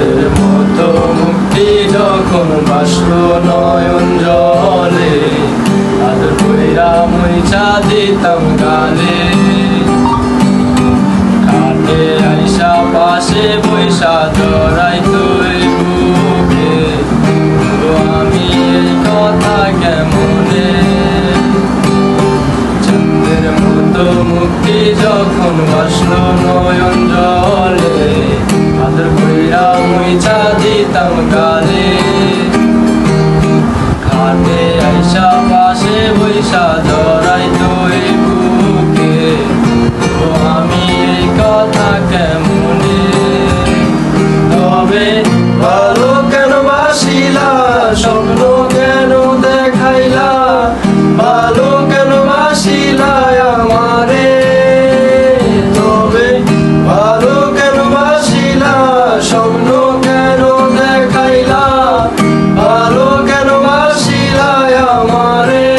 চাঁদের মতো মুক্তি যখন বাসলো নয়ন জলে, আদর কইরা মুইছা দিতাম গালে। খাটে আইসা পাশে বৈশা জড়াইতো এই বুকে, ও আমি এই কথা কেমনে। চাঁদের মতো মুক্তি যখন বাসলো নয়ন জলে, আদর কইরা মুইছা দিতাম গালে। খাটে আইসা পাশে বৈশা জড়াইতো এই বুকে, ও আমি এই কথা কেমনে। তবে ভালো কেন বাসিলা, স্বপ্ন কেন দেখাইলা, ভালো কেন বাসিলা আমারে। তবে ভালো কেন বাসিলা, স্বপ্ন কেন দেখাইলা, ভালো কেন বাসিলা আমারে।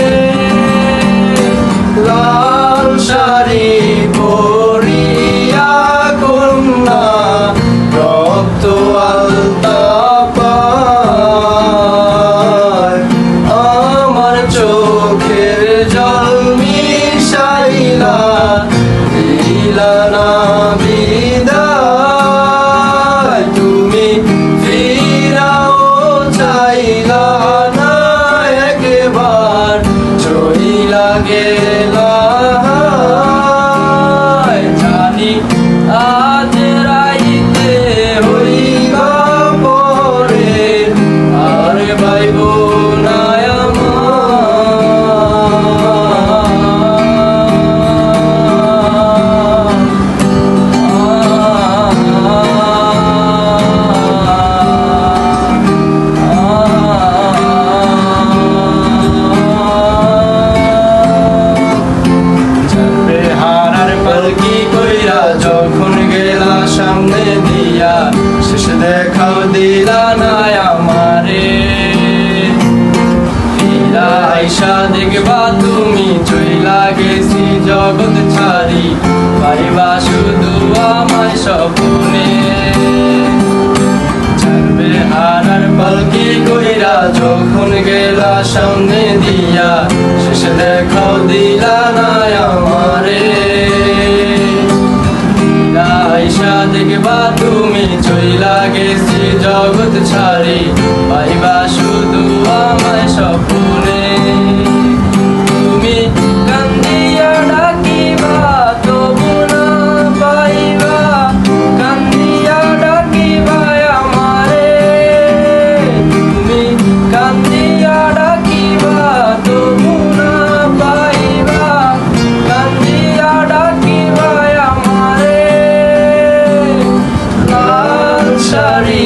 লাল শাড়ি পরিয়া কন্যা রক্ত আলতা পায়, আমার চোখের জল মিশাইলা দিলা না বিদায়। তুমি ফিরাও চাইলা না একবার, চইলা গেলা। জানি আজ রাইতে হইবা পরে, আর পাইব না পালকি কইরা যখন গেলা সামনে দিয়া, শেষ দেখাও দিলা না আমারে। ফিরা আইসা দেখবা তুমি চইলা গেছি জগৎ ছাড়ি, পাইবা শুধু আমায় স্বপ্নে। ছাড়বে হারার পালকি কইরা যখন গেলা সামনে দিয়া, শেষ দেখাও দিলা না আমারে। আইসা দেখবা তুমি চইলা গেছি জগৎ ছাড়ি, পাইবা শুধু আমায় স্বপ্নে। তুমি কান্দিয়া ডাকিবা তবু না পাইবা, কান্দিয়া ডাকিবা আমারে। তুমি কান্দিয়া ডাকিবা তবু না পাইবা, কান্দিয়া ডাকিবা আমারে। লাল শাড়ি